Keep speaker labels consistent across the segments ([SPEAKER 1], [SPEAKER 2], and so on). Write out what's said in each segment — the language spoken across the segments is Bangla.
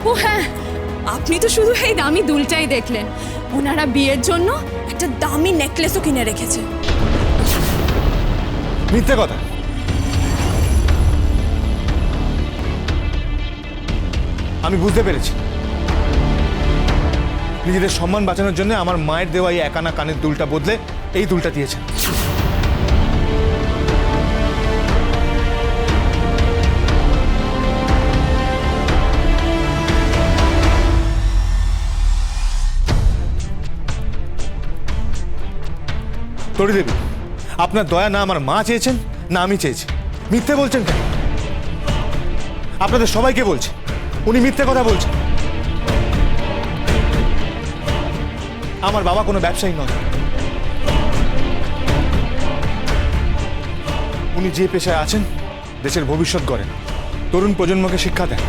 [SPEAKER 1] ও হ্যাঁ, আপনি তো শুধু এই দামি দুলটাই দেখলেন, ওনারা বিয়ের জন্য একটা দামি নেকলেসও কিনে রেখেছে।
[SPEAKER 2] মিথ্যে কথা। আমি বুঝতে পেরেছি নিজেদের সম্মান বাঁচানোর জন্য আমার মায়ের দেওয়া এই একানা কানের দুলটা বদলে এই দুলটা দিয়েছেন। তরি দেবী, আপনার দয়া না আমার মা চেয়েছেন না আমি চেয়েছি। মিথ্যে বলছেন কেন? আপনাদের সবাইকে বলছে উনি মিথ্যে কথা বলছেন। আমার বাবা কোনো ব্যবসায়ী নয়, উনি যে পেশায় আছেন দেশের ভবিষ্যৎ গড়েন, তরুণ প্রজন্মকে শিক্ষা দেন।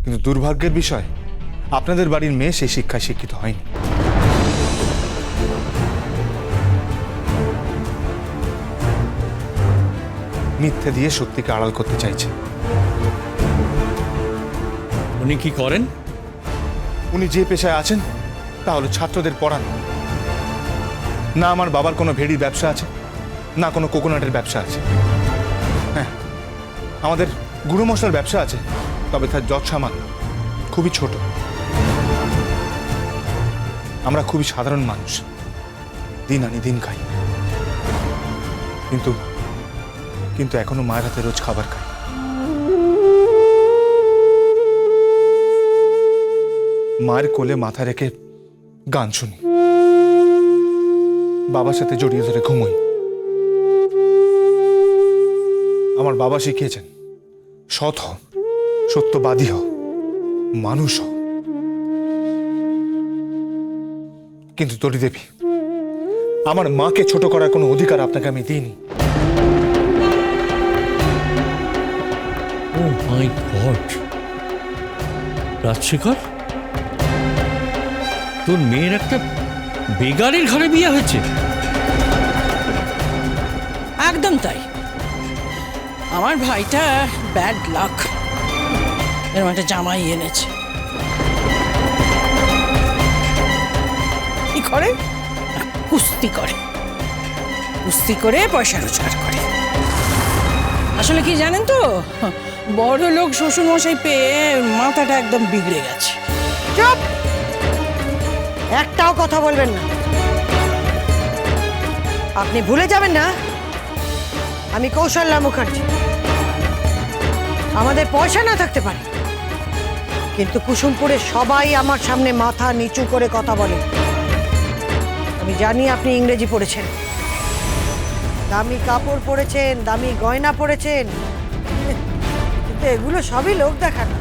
[SPEAKER 2] কিন্তু দুর্ভাগ্যের বিষয় আপনাদের বাড়ির মেয়ে সেই শিক্ষায় শিক্ষিত হয়নি। মিথ্যে দিয়ে সত্যিকে আড়াল করতে চাইছে।
[SPEAKER 3] উনি কি করেন?
[SPEAKER 2] উনি যে পেশায় আছেন তা হলো ছাত্রদের পড়ানো। না আমার বাবার কোনো ভেড়ির ব্যবসা আছে, না কোনো কোকোনাটের ব্যবসা আছে। হ্যাঁ, আমাদের গুঁড়ো মশলার ব্যবসা আছে, তবে তার যৎসামান্য খুবই ছোট। আমরা খুবই সাধারণ মানুষ, দিন আনি দিন খাই, কিন্তু কিন্তু এখনো মায়ের হাতে রোজ খাবার খাই। মায়ের কোলে মাথা রেখে গান শুনি, বাবার সাথে জড়িয়ে ধরে ঘুমোই। আমার বাবা শিখিয়েছেন সৎ হ, সত্যবাদী হ, মানুষ হ। কিন্তু তরি দেবী, আমার মাকে ছোট করার কোনো অধিকার আপনাকে আমি দিইনি।
[SPEAKER 3] ও মাই গড, রাজশেখর, তোর মেয়ের একটা বেগারের ঘরে বিয়ে হয়েছে?
[SPEAKER 4] একদম তাই। আমার ভাইটা ব্যাড লাক, এরকম একটা জামাই এনেছে। কি করে? কুস্তি করে, কুস্তি করে পয়সা রোজগার করে। আসলে কি জানেন তো, বড় লোক শ্বশুর মশাই পেয়ে মাথাটা একদম বিগড়ে গেছে।
[SPEAKER 5] চুপ! একটাও কথা বলবেন না। আপনি ভুলে যাবেন না আমি কৌশল্যা মুখার্জি। আমাদের পয়সা না থাকতে পারে, কিন্তু কুসুমপুরে সবাই আমার সামনে মাথা নিচু করে কথা বলে। আমি জানি আপনি ইংরেজি পড়েছেন, দামি কাপড় পরেছেন, দামি গয়না পরেছেন, কিন্তু এগুলো সবই লোক দেখানো।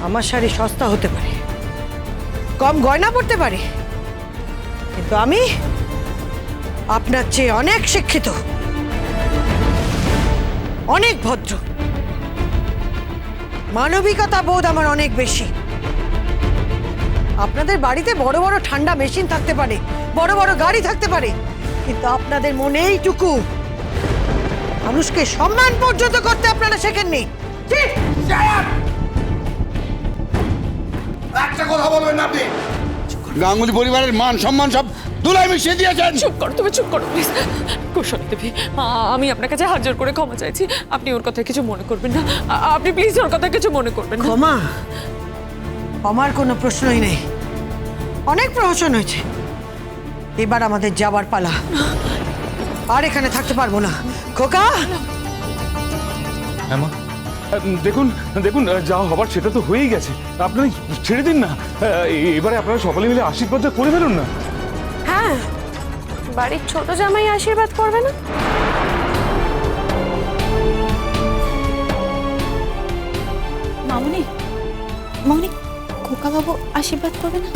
[SPEAKER 5] আমার শাড়ি সস্তা হতে পারে, কম গয়না পড়তে পারে, কিন্তু আমি আপনার চেয়ে অনেক শিক্ষিত, অনেক ভদ্র, মানবিকতা বোধ আমার অনেক বেশি। আপনাদের বাড়িতে বড় বড় ঠান্ডা মেশিন থাকতে পারে, বড় বড় গাড়ি থাকতে পারে, কিন্তু আপনাদের মনে এইটুকু, মানুষকে সম্মান পর্যন্ত করতে আপনারা শেখেননি।
[SPEAKER 6] একটা কথা বলবেন না আপনি। গাঙ্গুলি পরিবারের মান সম্মান সব ধুলায় মিশিয়ে দিয়েছেন।
[SPEAKER 7] চুপ করো, তুমি চুপ করো প্লিজ। কৌশলী দেবী, আমি আপনার কাছে হাত জোর করে ক্ষমা চাইছি। আপনি ওর কথা কিছু মনে করবেন না। আপনি প্লিজ ওর কথা কিছু মনে করবেন না।
[SPEAKER 5] ক্ষমা? আমার কোনো প্রশ্নই নেই, অনেক প্রহসন হয়েছে, এবার আমাদের যাবার পালা। আর এখানে থাকতে পারবো না। খোকা!
[SPEAKER 2] হ্যাঁ মা,
[SPEAKER 8] দেখুন দেখুন, যা হবার সেটা তো হয়েই গেছে, আপনি ছেড়ে দিন না। এবারে আপনারা সকলে মিলে আশীর্বাদটা করে ফেলুন না।
[SPEAKER 7] হ্যাঁ, বাড়ির ছোট জামাই আশীর্বাদ করবে না?
[SPEAKER 1] মামুনি, মামুনি, খোকা বাবু আশীর্বাদ করবে না?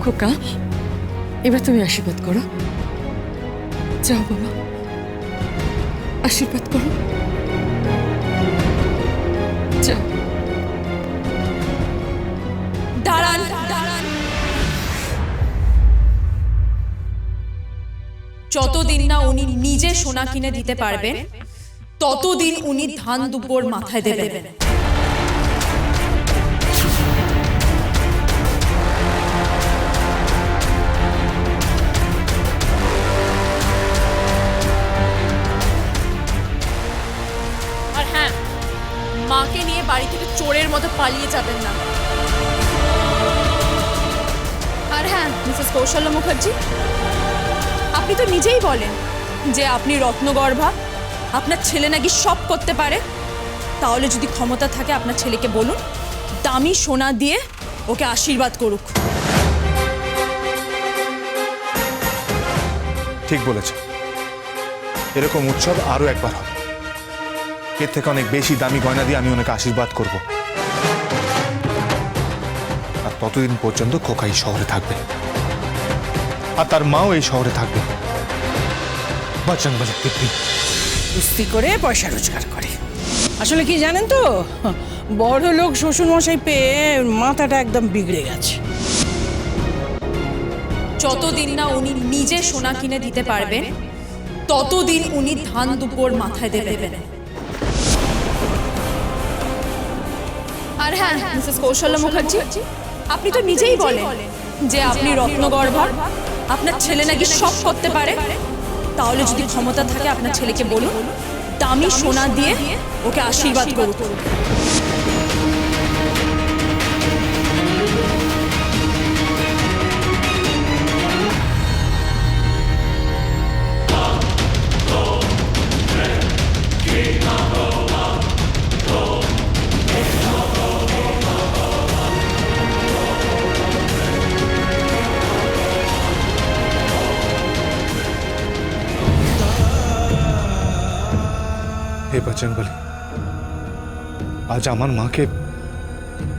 [SPEAKER 7] খোকা, এবার তুমি আশীর্বাদ করো। যাও বাবা, আশীর্বাদ করো, যাও।
[SPEAKER 1] দাঁড়ান, দাঁড়ান। যতদিন না উনি নিজে সোনা কিনে দিতে পারবেন ততদিন উনি ধান দুব্বর মাথায় দেবেন। আর হ্যাঁ, মাকে নিয়ে বাড়ি থেকে চোরের মতো পালিয়ে যাবেন না। আর হ্যাঁ মিসেস কৌশল্য মুখার্জি, আপনি তো নিজেই বলেন যে আপনি রত্নগর্ভা, আপনার ছেলে নাকি সব করতে পারে। তাহলে যদি ক্ষমতা থাকে আপনার ছেলেকে বলুন দামি সোনা দিয়ে ওকে আশীর্বাদ করুক।
[SPEAKER 2] ঠিক বলেছে, এরকম উৎসব আরো একবার হবে। এর থেকে অনেক বেশি দামি গয়না দিয়ে আমি ওনাকে আশীর্বাদ করব। আর ততদিন পর্যন্ত খোকা এই শহরে থাকবে, আর তার মাও এই শহরে থাকবে। বজরংবলী দিব্যি।
[SPEAKER 4] কুস্তি করে পয়সা রোজগার করে। আসলে কি জানেন তো, বড় লোক শ্বশুরমশাই পেয়ে মাথাটা একদম বিগড়ে গেছে।
[SPEAKER 1] যতদিন না উনি নিজে সোনা কিনে দিতে পারবেন ততদিন উনি ধান দুব্বর মাথায় দেবেন। আর হ্যাঁ মিসেস কৌশল্য মুখার্জি, আপনি তো নিজেই বলেন যে আপনি রত্নগর্ভা, আপনার ছেলে নাকি সব করতে পারে। তাহলে যদি ক্ষমতা থাকে আপনার ছেলেকে বলুন দামি সোনা দিয়ে ওকে আশীর্বাদ করুক।
[SPEAKER 2] হে বজরংবলী, আজ আমার মাকে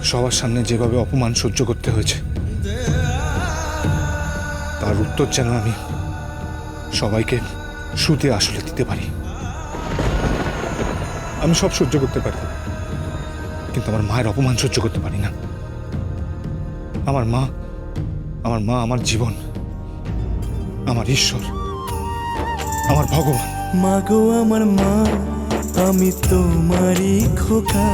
[SPEAKER 2] সবার সামনে যেভাবে অপমান সহ্য করতে হয়েছে, তার উত্তর যেন আমি সবাইকে শুতে আসলে দিতে পারি। আমি সব সহ্য করতে পারি, কিন্তু আমার মায়ের অপমান সহ্য করতে পারি না। আমার মা আমার জীবন, আমার ঈশ্বর, আমার ভগবান।
[SPEAKER 9] মাগো আমার মা, আমি তোমারই খোকা,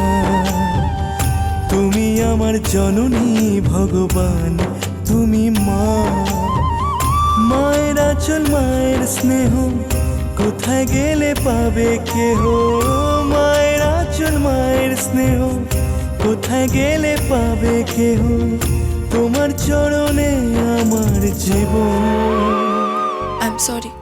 [SPEAKER 9] তুমি আমার জননী ভগবান, তুমি মা। মায়ের আঁচল মায়ের স্নেহ কোথায় গেলে পাবে কেহ, মায়ের আঁচল মায়ের স্নেহ কোথায় গেলে পাবে কেহ, তোমার চরণে আমার জীবন।
[SPEAKER 1] I am sorry.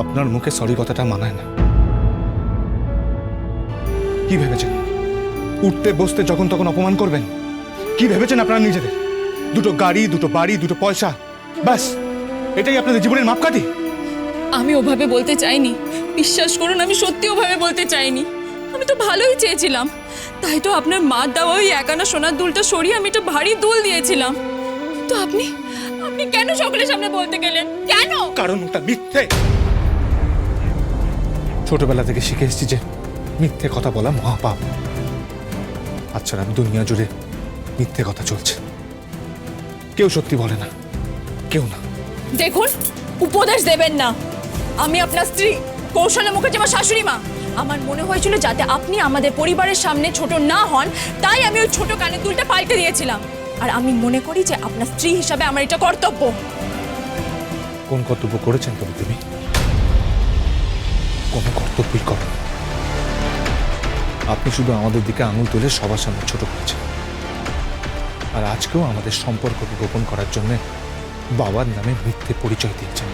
[SPEAKER 2] আপনার মুখে সরি কথাটা মানায় না। কি ভেবেছেন উঠতে বসতে যখন তখন অপমান করবেন? কি ভেবেছেন আপনারা নিজেদের? দুটো গাড়ি, দুটো বাড়ি, দুটো পয়সা, ব্যাস এটাই আপনাদের জীবনের মাপকাঠি?
[SPEAKER 1] আমি ওভাবে বলতে চাইনি, বিশ্বাস করুন আমি সত্যি ওভাবে বলতে চাইনি। আমি তো ভালোই চেয়েছিলাম, তাই তো আপনার মার দেওয়া ওই একানা সোনার দুলটা সরিয়ে আমি একটা ভারী দুল দিয়েছিলাম। তো আপনি কেন সকলের সামনে বলতে গেলেন? কেন?
[SPEAKER 2] কারণ ওটা মিথ্যে। ছোটবেলা থেকে শিখে এসেছি যে মিথ্যে কথা বলা মহাপাপ। আচ্ছা, আমি দুনিয়া জুড়ে মিথ্যে কথা চলছে, কেউ সত্যি বলে না, কেউ না।
[SPEAKER 1] দেখুন, উপদেশ দেবেন না। আমি আপনার স্ত্রী কৌশল্য মুখার্জি, আমার শাশুড়ি মা। আমার মনে হয়েছিল যাতে আপনি আমাদের পরিবারের সামনে ছোট না হন, তাই আমি ওই ছোট কানের দুলটা পাল্টে দিয়েছিলাম। আর আমি মনে করি যে আপনার স্ত্রী হিসাবে আমার এটা কর্তব্য।
[SPEAKER 2] কোন কর্তব্য করেছেন তুমি? কোনো কর্তব্যই করেন। আপনি শুধু আমাদের দিকে আঙুল তুলে সবার সামনে ছোট করেছেন, আর আজকেও আমাদের সম্পর্ককে গোপন করার জন্য বাবার নামে মিথ্যে পরিচয় দিয়েছেন।